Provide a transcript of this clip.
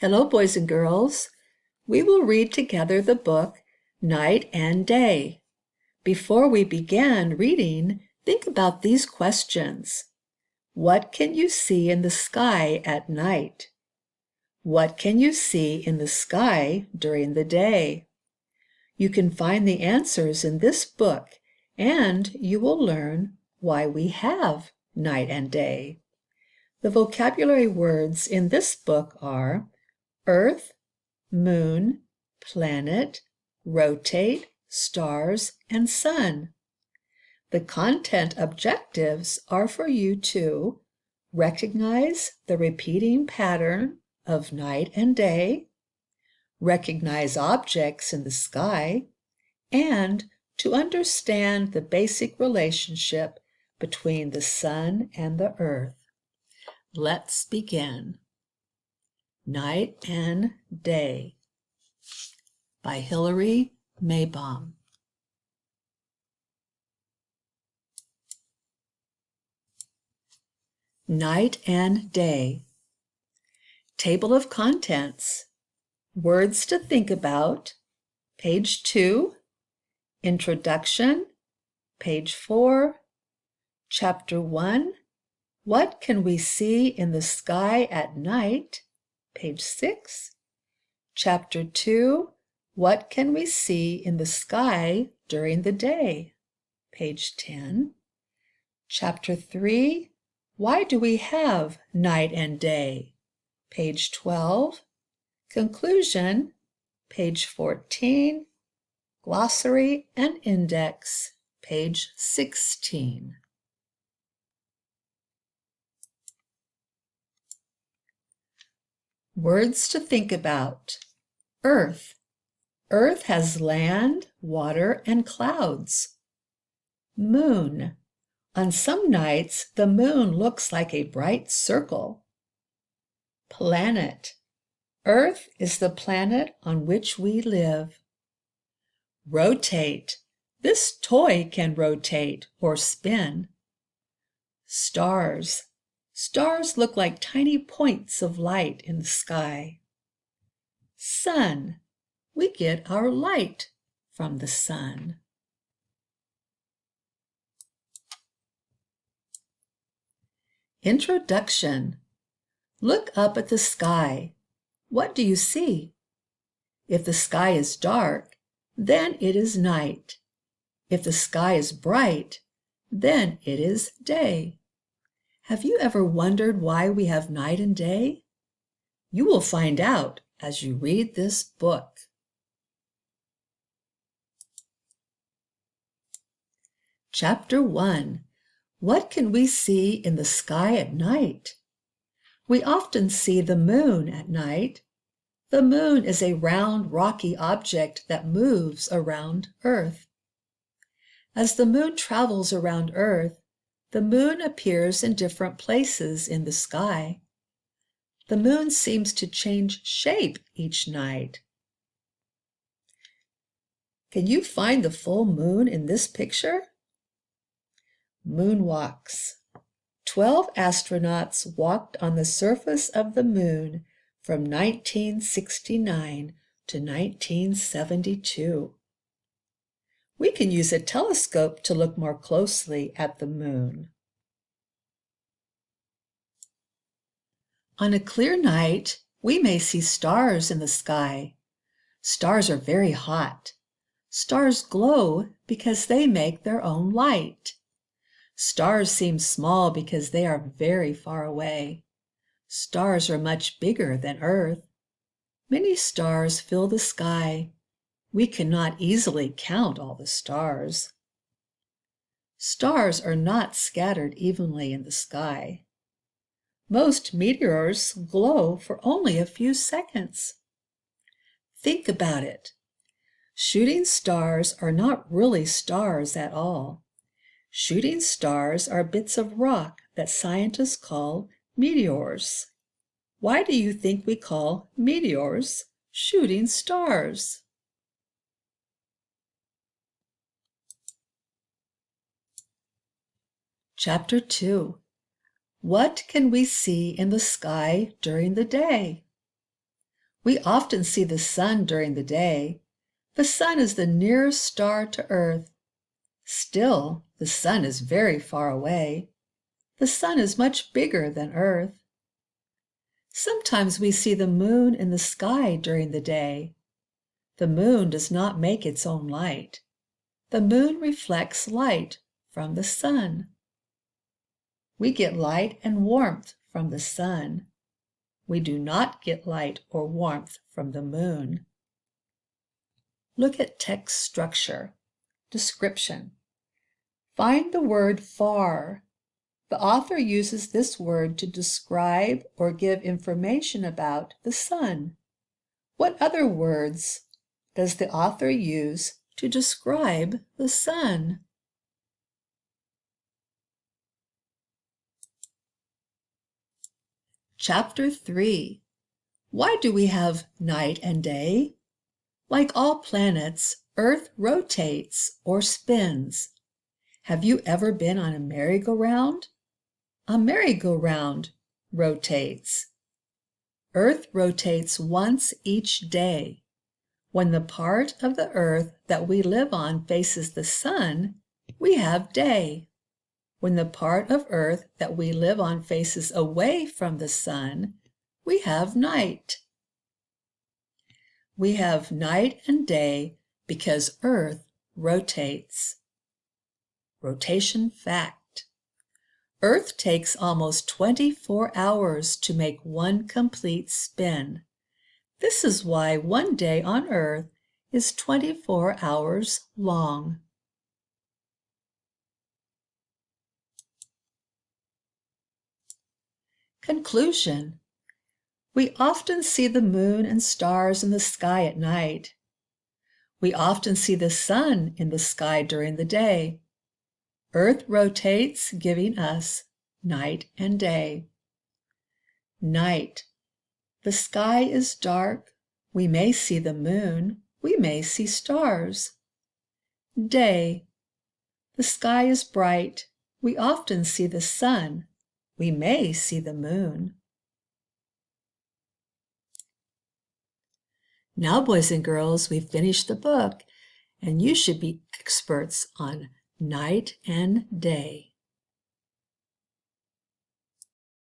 Hello, boys and girls. We will read together the book Night and Day. Before we begin reading, think about these questions. What can you see in the sky at night? What can you see in the sky during the day? You can find the answers in this book, and you will learn why we have night and day. The vocabulary words in this book are Earth, moon, planet, rotate, stars, and sun. The content objectives are for you to recognize the repeating pattern of night and day, recognize objects in the sky, and to understand the basic relationship between the sun and the earth. Let's begin. Night and Day by Hilary Maybaum. Night and Day. Table of Contents. Words to think about. Page 2. Introduction. Page 4. Chapter 1. What can we see in the sky at night? Page 6. Chapter 2. What can we see in the sky during the day? Page 10. Chapter 3. Why do we have night and day? Page 12. Conclusion. Page 14. Glossary and index. Page 16. Words to think about. Earth. Earth has land, water, and clouds. Moon. On some nights, the moon looks like a bright circle. Planet. Earth is the planet on which we live. Rotate. This toy can rotate or spin. Stars. Stars look like tiny points of light in the sky. Sun. We get our light from the sun. Introduction. Look up at the sky. What do you see? If the sky is dark, then it is night. If the sky is bright, then it is day. Have you ever wondered why we have night and day? You will find out as you read this book. Chapter 1. What can we see in the sky at night? We often see the moon at night. The moon is a round, rocky object that moves around Earth. As the moon travels around Earth, the moon appears in different places in the sky. The moon seems to change shape each night. Can you find the full moon in this picture? Moonwalks. 12 astronauts walked on the surface of the moon from 1969 to 1972. We can use a telescope to look more closely at the moon. On a clear night, we may see stars in the sky. Stars are very hot. Stars glow because they make their own light. Stars seem small because they are very far away. Stars are much bigger than Earth. Many stars fill the sky. We cannot easily count all the stars. Stars are not scattered evenly in the sky. Most meteors glow for only a few seconds. Think about it. Shooting stars are not really stars at all. Shooting stars are bits of rock that scientists call meteors. Why do you think we call meteors shooting stars? Chapter 2. What can we see in the sky during the day? We often see the sun during the day. The sun is the nearest star to Earth. Still, the sun is very far away. The sun is much bigger than Earth. Sometimes we see the moon in the sky during the day. The moon does not make its own light. The moon reflects light from the sun. We get light and warmth from the sun. We do not get light or warmth from the moon. Look at text structure. Description. Find the word far. The author uses this word to describe or give information about the sun. What other words does the author use to describe the sun? Chapter 3. Why do we have night and day? Like all planets, Earth rotates or spins. Have you ever been on a merry-go-round? A merry-go-round rotates. Earth rotates once each day. When the part of the Earth that we live on faces the sun, we have day. When the part of Earth that we live on faces away from the sun, we have night. We have night and day because Earth rotates. Rotation fact. Earth takes almost 24 hours to make one complete spin. This is why one day on Earth is 24 hours long. Conclusion. We often see the moon and stars in the sky at night. We often see the sun in the sky during the day. Earth rotates, giving us night and day. Night. The sky is dark. We may see the moon. We may see stars. Day. The sky is bright. We often see the sun. We may see the moon. Now, boys and girls, we've finished the book, and you should be experts on night and day.